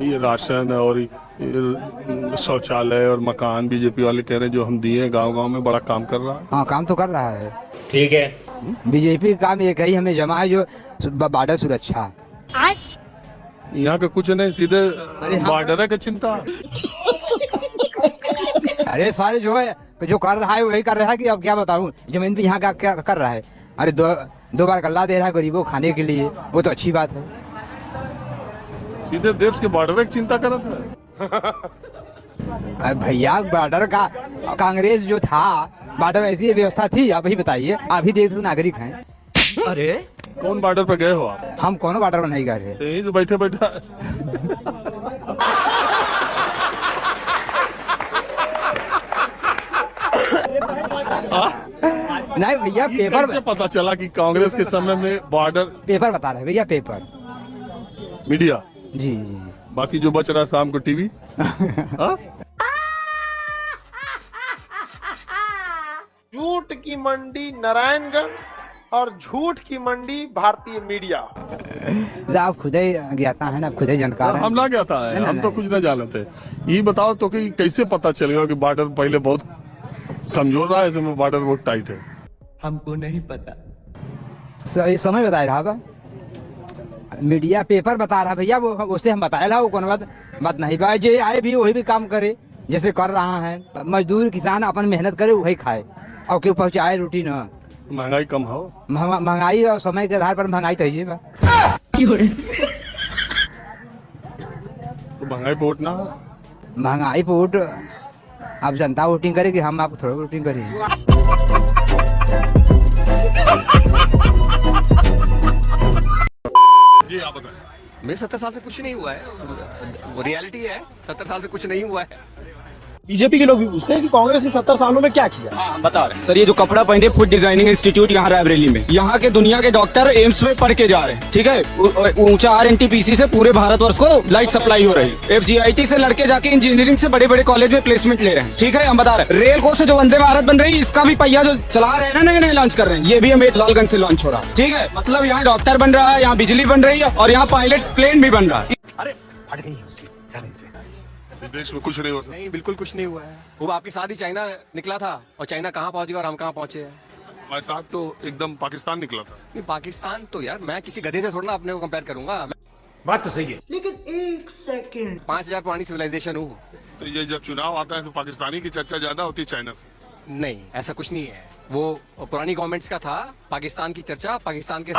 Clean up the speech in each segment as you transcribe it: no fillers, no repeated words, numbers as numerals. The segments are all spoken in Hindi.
ये राशन और ये शौचालय और मकान बीजेपी वाले कह रहे हैं जो हम दिए गांव-गांव में बड़ा काम कर रहा है। हाँ, काम तो कर रहा है। ठीक है, बीजेपी का काम एक ही हमें जमा है, जो बॉर्डर सुरक्षा। यहाँ का कुछ नहीं, सीधे बॉर्डर है का चिंता। अरे सारे जो है जो कर रहा है वही कर रहा है, कि अब क्या बताऊं। जमीन भी यहाँ का क्या कर रहा है। अरे दो बार गल्ला दे रहा है गरीबों को खाने के लिए, वो तो अच्छी बात है। सीधे देश के बॉर्डर की चिंता कर रहा था। अरे भैया, बॉर्डर का कांग्रेस जो था, बॉर्डर ऐसी व्यवस्था थी। अभी बताइए, अभी देश के नागरिक हैं। अरे कौन बॉर्डर पे गए हो आप? हम कौन बॉर्डर पर नहीं गए थे। यही तो बैठे बैठा नहीं भैया, पेपर कैसे पता चला कि कांग्रेस के समय में बॉर्डर? पेपर बता रहे भैया, पेपर मीडिया। जी। बाकी जो बच रहा है शाम को टीवी। झूठ की मंडी नारायणगढ़ और झूठ की मंडी भारतीय मीडिया। आप खुद ही ज्ञाता है ना, आप खुद ही जानकार हैं। हम ना क्या था, हम तो कुछ ना जानते। ये बताओ तो कि कैसे पता चलेगा कि बॉर्डर पहले बहुत कमजोर रहा है, इसमें बॉर्डर बहुत टाइट है। हमको नहीं पता। सही समय बता रहा है, मीडिया पेपर बता रहा भैया, वो उससे हम बताए ला, वो कौन बात नहीं भाई। जो आए भी वही भी काम करे जैसे कर रहा है। मजदूर किसान अपन मेहनत करे वही खाए, और क्यों पहुँचाए रोटी न। महंगाई कम हो, महंगाई और समय के आधार पर महंगाई तो है। तो महंगाई पे वोट ना, महंगाई पे वोट अब जनता वोटिंग करेगी, हम आप थोड़ा वोटिंग करेंगे। जी आप बताएं। मेरे 70 साल से कुछ नहीं हुआ है, वो रियलिटी है। 70 साल से कुछ नहीं हुआ है। बीजेपी के लोग भी पूछते हैं कि कांग्रेस ने 70 सालों में क्या किया। हाँ, बता रहे हैं। सर, ये जो कपड़ा पहने फूड डिजाइनिंग इंस्टीट्यूट यहाँ रायबरेली में, यहाँ के दुनिया के डॉक्टर एम्स में पढ़ के जा रहे हैं। ठीक है, ऊंचा RNTPC से पूरे भारतवर्ष को लाइट सप्लाई हो रही है। FGIT से लड़के जाके इंजीनियरिंग से बड़े बड़े कॉलेज में प्लेसमेंट ले रहे हैं। ठीक है, हम बता रहे हैं। रेल को से जो वंदे भारत बन रही है, इसका भी पहिया जो चला रहे हैं ना, नए नए लॉन्च कर रहे हैं, ये भी हमें लालगंज से लॉन्च हो रहा है। ठीक है, मतलब यहाँ डॉक्टर बन रहा है, यहाँ बिजली बन रही है, और यहाँ पायलट प्लेन भी बन रहा है। अरे फट गई उसकी, जाने से। देश में कुछ नहीं हो सकता। नहीं, बिल्कुल कुछ नहीं हुआ है। वो आपके साथ ही चाइना निकला था, और चाइना कहाँ पहुंच गया और हम कहाँ पहुंचे हैं। हमारे साथ तो एकदम पाकिस्तान निकला था। नहीं, पाकिस्तान तो यार, मैं किसी गधे से थोड़ा ना अपने को कंपेयर करूंगा। बात तो सही है। 5000 पुरानी सिविलाइजेशन हूँ। तो ये जब चुनाव आता है तो पाकिस्तानी की चर्चा ज्यादा होती है चाइना से। नहीं, ऐसा कुछ नहीं है। वो पुरानी गवर्नमेंट्स का था। पाकिस्तान की चर्चा पाकिस्तान के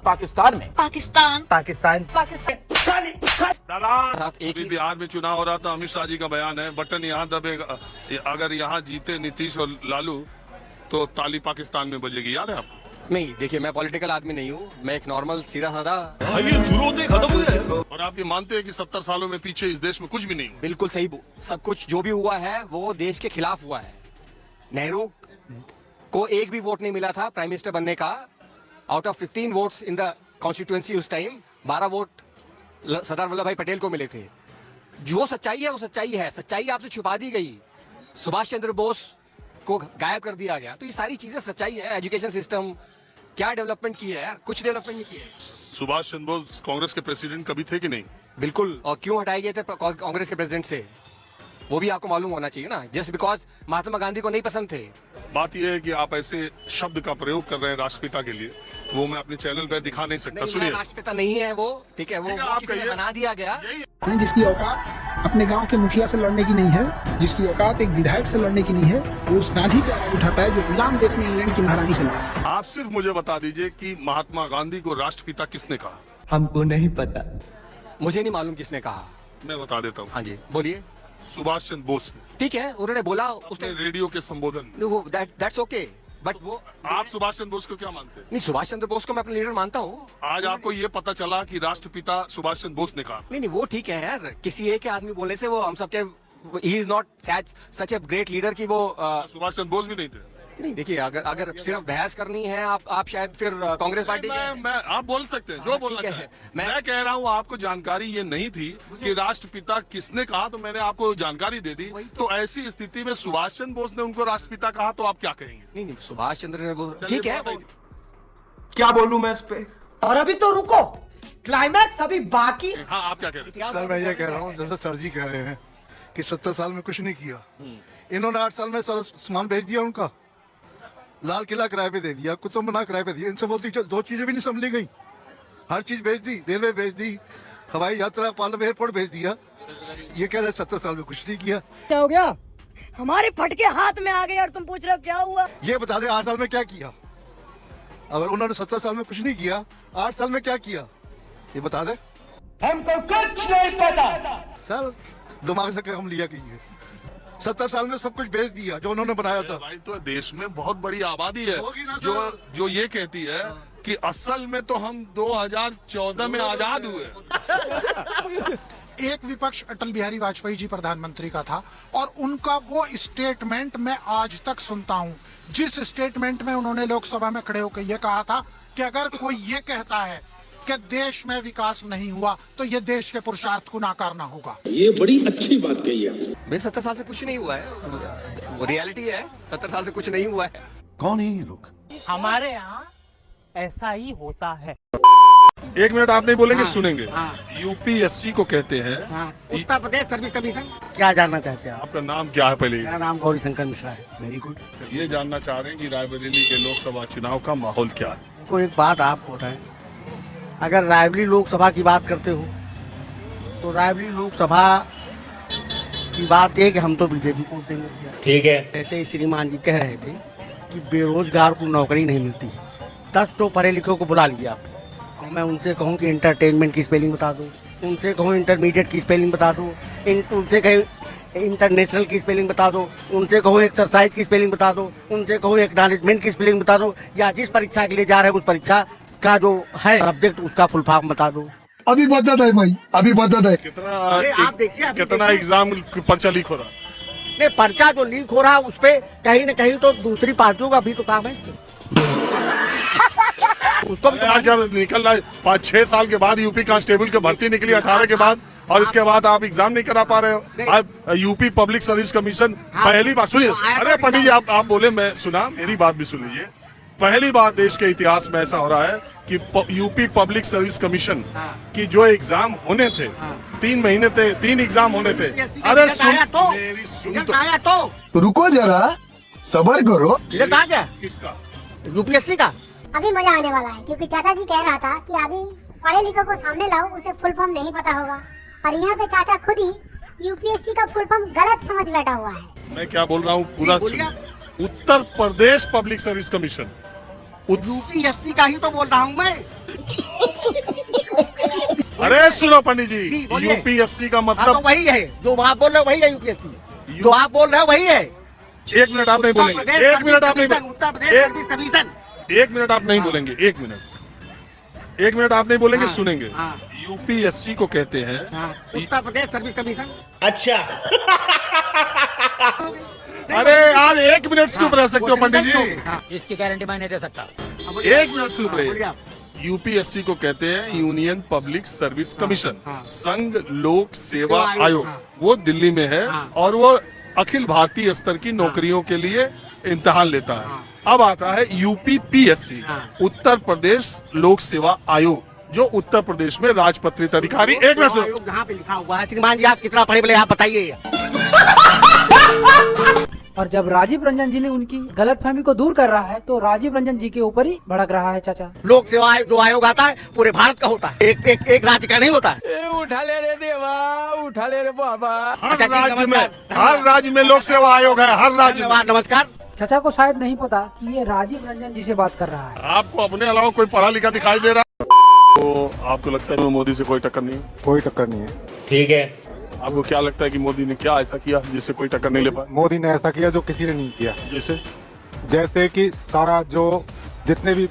पाकिस्तान में पाकिस्तान साथ एक अभी ही। बिहार में चुनाव हो रहा था, अमित शाह जी का बयान है, बटन यहाँ दबेगा, अगर यहाँ जीते नीतीश और लालू तो ताली पाकिस्तान में बजेगी। याद है आपको? नहीं, देखिए, मैं पॉलिटिकल आदमी नहीं हूँ। मैं एक नॉर्मल सीधा साधा। और आप ये मानते हैं कि 70 सालों में पीछे इस देश में कुछ भी नहीं हुआ? बिल्कुल सही। सब कुछ जो भी हुआ है वो देश के खिलाफ हुआ है। नेहरू को एक भी वोट नहीं मिला था प्राइम मिनिस्टर बनने का। Out of 15 votes in the constituency उस टाइम 12 वोट सरदार वल्लभ भाई पटेल को मिले थे। जो सच्चाई है वो सच्चाई है। सच्चाई आपसे छुपा दी गई। सुभाष चंद्र बोस को गायब कर दिया गया। तो ये सारी चीजें सच्चाई है। एजुकेशन सिस्टम क्या डेवलपमेंट की है यार, कुछ डेवलपमेंट नहीं की है। सुभाष चंद्र बोस कांग्रेस के प्रेसिडेंट कभी थे कि नहीं? बिल्कुल। और क्यों हटाए गए थे कांग्रेस के प्रेसिडेंट से, वो भी आपको मालूम होना चाहिए ना। जस्ट बिकॉज महात्मा गांधी को नहीं पसंद थे। बात यह है कि आप ऐसे शब्द का प्रयोग कर रहे हैं राष्ट्रपिता के लिए, वो मैं अपने चैनल पे दिखा नहीं सकता। नहीं, सुनिए, राष्ट्रपिता नहीं है वो। ठीक है, वो आप किसी ने कहिए। बना दिया गया। जिसकी औकात अपने गांव के मुखिया से लड़ने की नहीं है, जिसकी औकात एक विधायक से लड़ने की नहीं है, वो उस गांधी पे आवाज उठाता है जो गुलाम देश में इंग्लैंड की महारानी से लड़ा। आप सिर्फ मुझे बता दीजिए कि महात्मा गांधी को राष्ट्रपिता किसने कहा? हमको नहीं पता। मुझे नहीं मालूम किसने कहा। मैं बता देता हूँ। हाँ जी, बोलिए। सुभाष चंद्र बोस ने ठीक है, उन्होंने बोला उसने अपने रेडियो के संबोधन में। वो दैट्स ओके, बट वो आप सुभाष चंद्र बोस को क्या मानते हैं? नहीं, सुभाष चंद्र बोस को मैं अपना लीडर मानता हूँ। आज आपको ये पता चला कि राष्ट्रपिता सुभाष चंद्र बोस ने कहा। नहीं, वो ठीक है यार। किसी एक आदमी बोलने से वो हम सबके, he is not such a great leader की वो सुभाष चंद्र बोस भी नहीं थे। नहीं, देखिए, अगर सिर्फ बहस करनी है आप शायद फिर कांग्रेस पार्टी के। मैं आप बोल सकते हैं जो बोलना ठीक है, चाहें। मैं- मैं कह रहा हूँ आपको जानकारी ये नहीं थी कि राष्ट्रपिता किसने कहा, तो मैंने आपको जानकारी दे दी। तो ऐसी स्थिति में सुभाष चंद्र बोस ने उनको राष्ट्रपिता कहा, तो आप क्या कहेंगे? नहीं, सुभाष चंद्र ने चलिए, ठीक है। बताइए। क्या बोलूं मैं इस पे? और अभी तो रुको, क्लाइमैक्स अभी बाकी। हाँ, आप क्या कह रहे हैं? सर मैं ये कह रहा हूँ जैसे सर जी कह रहे हैं कि 70 साल में कुछ नहीं किया, इन्होंने 8 साल में सारा सामान भेज दिया उनका, लाल किला किराए पे दे दिया, कुतुब मीनार किराए पे दिया, इनसे बोलती दो चीजें भी नहीं संभली गई, हर चीज भेज दी, रेलवे भेज दी, हवाई यात्रा पार्लियामेंट एयरपोर्ट भेज दिया, ये कह रहे 70 साल में कुछ नहीं किया। क्या हो गया? हमारे फटके हाथ में आ गए और तुम पूछ रहे हो क्या हुआ? ये बता दे 8 साल में क्या किया, अगर उन्होंने 70 साल में कुछ नहीं किया, 8 साल में क्या किया ये बता दे। हमको कुछ नहीं पता। सर दिमाग से हम लिया कहीं 70 साल में सब कुछ भेज दिया जो उन्होंने बनाया था। भाई तो देश में बहुत बड़ी आबादी है होगी ना जो ये कहती है कि असल में तो हम 2014 में आजाद हुए। एक विपक्ष अटल बिहारी वाजपेयी जी प्रधानमंत्री का था और उनका वो स्टेटमेंट मैं आज तक सुनता हूँ, जिस स्टेटमेंट में उन्होंने लोकसभा में खड़े होकर ये कहा था कि अगर कोई ये कहता है कि देश में विकास नहीं हुआ तो ये देश के पुरुषार्थ को नाकारना होगा। ये बड़ी अच्छी बात कही है। मेरे 70 साल से कुछ नहीं हुआ है, वो रियलिटी है, 70 साल से कुछ नहीं हुआ है। कौन है ये लोग? हमारे यहाँ ऐसा ही होता है। 1 मिनट आप नहीं बोलेंगे, सुनेंगे। यूपीएससी को कहते हैं उत्तर प्रदेश सर्विस कमीशन। क्या जानना चाहते हैं आप? आपका नाम क्या है? पहले मेरा नाम गौरी शंकर मिश्रा है। Very good. ये जानना चाह रहे हैं कि रायबरेली के लोकसभा चुनाव का माहौल क्या है। कोई एक बात आप हो रहा है, अगर रायबरेली लोकसभा की बात करते हो तो रायबरेली लोकसभा की बात है कि हम तो बीजेपी को देंगे। ठीक है। ऐसे ही श्रीमान जी कह रहे थे कि बेरोजगार को नौकरी नहीं मिलती, 10 तो पढ़े लिखे को बुला लिया आप। मैं उनसे कहूँ कि इंटरटेनमेंट की स्पेलिंग बता दो, उनसे कहूँ इंटरमीडिएट की स्पेलिंग बता दो, उनसे कहीं इंटरनेशनल की स्पेलिंग बता दो, उनसे कहूँ एक्सरसाइज की स्पेलिंग बता दो, उनसे कहूँ एक्नॉलेजमेंट की स्पेलिंग बता दो, या जिस परीक्षा के लिए जा रहे हैं उस परीक्षा का जो है सब्जेक्ट उसका फुल फॉर्म बता दो। अभी बता दे भाई, अभी बता दे। आप देखिए कितना एग्जाम पर्चा लीक हो रहा है। नहीं, पर्चा जो लीक हो रहा है उस पे कहीं न कहीं तो दूसरी पार्टियों का भी तो काम है। उसको यार जब निकल रहा है 5-6 साल के बाद यूपी कांस्टेबल की भर्ती निकली 18 के बाद, और इसके बाद आप एग्जाम नहीं करा पा रहे हो। आप यूपी पब्लिक सर्विस कमीशन पहली बार सुनिए, अरे पंडित जी आप बोले, मैं सुना, मेरी बात भी सुन लीजिए। पहली बार देश के इतिहास में ऐसा हो रहा है कि यूपी पब्लिक सर्विस कमीशन की जो एग्जाम होने थे 3 महीने थे, 3 एग्जाम होने थे। अरे मेरी सुन तो रुको जरा, सबर करो। रिजल्ट आ गया किसका? यूपीएससी का। अभी मजा आने वाला है क्योंकि चाचा जी कह रहा था कि अभी पढ़े लिखे को सामने लाओ, उसे फुल फॉर्म नहीं पता होगा, और यहाँ पे चाचा खुद ही यूपीएससी का फुल फॉर्म गलत समझ बैठा हुआ है। मैं क्या बोल रहा हूँ पूरा Uttar Pradesh public service commission, UPSC का ही तो बोल रहा हूँ मैं। अरे सुनो पंडित जी, बोलिए। यूपीएससी का हाँ, मतलब तो वही है जो आप बोल रहे हो, वही है यूपीएससी जो आप बोल रहे हो वही है। 1 मिनट आप नहीं बोलेंगे, 1 मिनट आप नहीं Uttar Pradesh service commission. 1 minute आप नहीं बोलेंगे, 1 मिनट आप नहीं बोलेंगे, सुनेंगे। हाँ। यूपीएससी को कहते हैं उत्तर प्रदेश सर्विस कमीशन। अच्छा। अरे यार 1 मिनट चुप रह सकते हो पंडित जी, इसकी गारंटी मैं नहीं दे सकता। 1 मिनट चुप बोलिए रहे। आप। यूपीएससी को कहते हैं यूनियन पब्लिक सर्विस कमीशन, संघ लोक सेवा आयोग, आयोग, वो दिल्ली में है और वो अखिल भारतीय स्तर की नौकरियों के लिए इम्तिहान लेता है। अब आता है यूपीपीएससी, उत्तर प्रदेश लोक सेवा आयोग, जो उत्तर प्रदेश में राजपत्रित अधिकारी। 1 मिनट सुनो। आयोग जहाँ पे लिखा हुआ है, श्रीमान जी आप कितना पढ़े बोले आप बताइए। और जब राजीव रंजन जी ने उनकी गलतफहमी को दूर कर रहा है तो राजीव रंजन जी के ऊपर ही भड़क रहा है चाचा। लोक सेवा आयोग जो आयोग आता है पूरे भारत का होता है, एक राज्य का नहीं होता है। उठा ले रे देवा, उठा ले रे बाबा। हर अच्छा, ठीक, राज्य में लोक सेवा आयोग है, हर राज्य में। धन्यवाद, नमस्कार। चाचा को शायद नहीं पता कि ये राजीव रंजन जी से बात कर रहा है। आपको अपने अलावा कोई पढ़ा लिखा दिखाई दे रहा है? तो आपको लगता है मोदी से कोई टक्कर नहीं है? कोई टक्कर नहीं है। ठीक है। आपको क्या लगता है कि मोदी ने क्या ऐसा किया जिससे कोई टक्कर नहीं ले पाया? मोदी ने ऐसा किया जो किसी ने नहीं किया। जैसे कि सारा जो जितने भी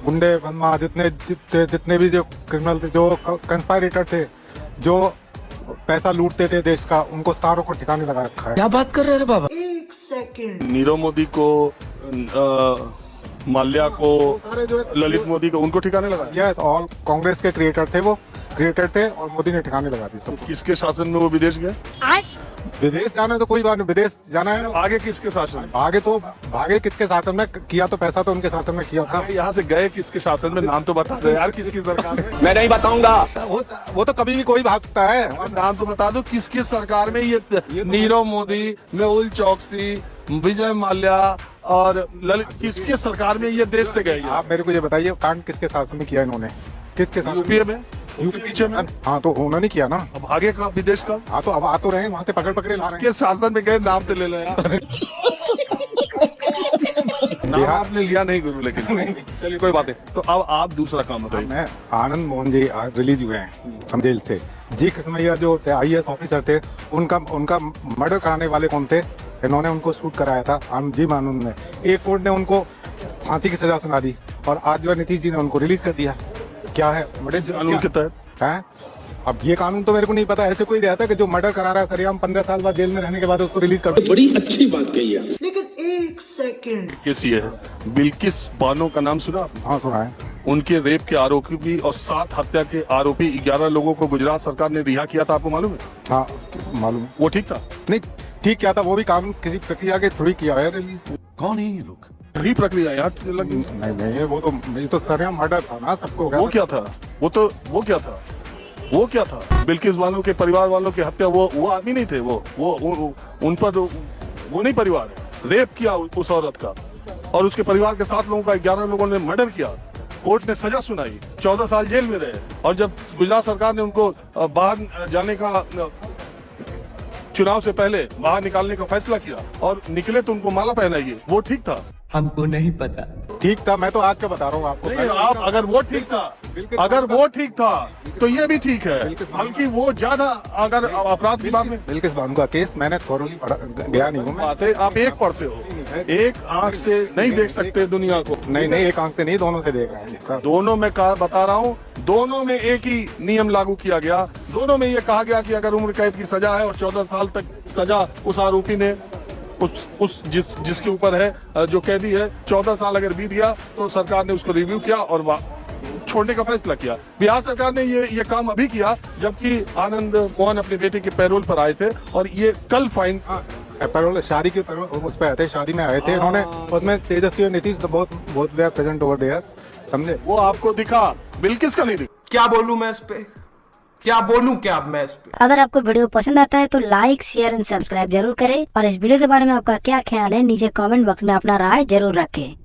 गुंडे बदमा जितने भी जो क्रिमिनल थे, जो कंस्पायरेटर थे, जो पैसा लूटते थे देश का, उनको सारों को ठिकाने लगा रखा है। क्या बात कर रहे रे बाबा? नीरव मोदी को, माल्या को, ललित मोदी को, उनको ठिकाने लगा। यस, ऑल कांग्रेस के क्रिएटर थे, वो क्रिएटर थे और मोदी ने ठिकाने लगा दी सब। किसके शासन में वो विदेश गए? विदेश जाना है तो कोई बात नहीं, विदेश जाना है। आगे किसके शासन? आगे तो भागे किसके शासन में किया, तो पैसा तो उनके शासन में किया था। यहाँ से गए किसके शासन में? नाम तो बता दो यार, किसकी सरकार में? मैं नहीं बताऊंगा। वो तो कभी भी कोई भाग सकता है। और नाम तो बता दो किसकी सरकार में ये नीरव मोदी, मेहुल चौकसी, विजय माल्या और ललित, किसके सरकार में ये देश से गए? आप मेरे को ये बताइए, कांड किसके शासन में किया इन्होंने? किसके साथ? यूपीए में, यूपी पीछे में। हाँ तो उन्होंने किया ना। अब आगे का विदेश का? हाँ तो अब आ तो रहे हैं, वहाँ से पकड़ पकड़े ला रहे किसके शासन में गए? नाम तो ले लो यार। नाम आपने लिया नहीं गुरु, लेकिन चलिए कोई बात नहीं। तो अब आप दूसरा काम बताइए। मैं आनंद मोहन जी आज रिलीज हुए हैं जेल से। जी कृष्णैया जो IAS ऑफिसर थे, उनका मर्डर कराने वाले कौन थे? इन्होंने उनको शूट कराया था आनंद जी आनंद ने। एक कोर्ट ने उनको फांसी की सजा सुना दी और आज जो नीतीश जी ने उनको रिलीज कर दिया। क्या है बड़े कानून के तहत है? अब ये कानून तो मेरे को नहीं पता। ऐसे कोई रहता है कि जो मर्डर करा रहा है सरेआम 15 साल बाद जेल में रहने के बाद उसको रिलीज कर दो? बड़ी अच्छी बात कही है। केस ये है, बिल्किस बानो का नाम सुना आपने? हाँ सुना है। उनके रेप के आरोपी और 7 हत्या के आरोपी 11 लोगों को गुजरात सरकार ने रिहा किया था, आपको मालूम है? हाँ मालूम है। वो ठीक था? नहीं ठीक क्या था, वो भी कानून किसी प्रक्रिया के थ्रू ही किया है रिलीज। कौन है ये लोग? यही प्रक्रिया यार लगी। नहीं वो तो सरेआम मर्डर था ना, सबको हो गया। वो क्या था? वो क्या था? बिल्किस बानो के परिवार वालों की हत्या, वो आदमी नहीं थे। वो उन पर वो नहीं परिवार है। रेप किया उस औरत का और उसके परिवार के 7 लोगों का 11 लोगों ने मर्डर किया। कोर्ट ने सजा सुनाई, 14 साल जेल में रहे। और जब गुजरात सरकार ने उनको बाहर जाने का, चुनाव से पहले बाहर निकालने का फैसला किया और निकले तो उनको माला पहनाइए, वो ठीक था? हमको नहीं पता। ठीक था, मैं तो आज का बता रहा हूँ आपको। नहीं, आप अगर वो ठीक था तो ये भी ठीक है, बल्कि वो ज्यादा अगर अपराध की बात में। बिल्किस बानो का केस मैंने थोरली पढ़ा, गया नहीं हूँ मैं। बात है, आप एक पढ़ते हो, एक आंख से नहीं देख सकते दुनिया को। नहीं एक आंख से नहीं, दोनों से देख रहे हैं। दोनों में बता रहा हूँ, दोनों में एक ही नियम लागू किया गया। दोनों में ये कहा गया कि अगर उम्र कैद की सजा है और 14 साल तक सजा उस आरोपी ने जिसके ऊपर है, जो कैदी है, 14 साल अगर बीत गया तो सरकार ने उसको रिव्यू किया और छोड़ने का फैसला किया। बिहार सरकार ने ये काम अभी किया, जबकि आनंद मोहन अपने बेटे के पैरोल पर आए थे और ये कल फाइन पैरोल, शादी के पैरोल उस पे आए थे, शादी में आए थे इन्होंने। उसमें तेजस्वी और नीतीश तो बहुत वे आर प्रेजेंट ओवर देयर, समझे? वो आपको दिखा, बिल्किस का नहीं दिखा। क्या बोलूं मैं इस पे? क्या बोलूं क्या मैं इस पे? अगर आपको वीडियो पसंद आता है तो लाइक, शेयर एंड सब्सक्राइब जरूर करें और इस वीडियो के बारे में आपका क्या ख्याल है नीचे कमेंट बॉक्स में अपना राय जरूर रखें।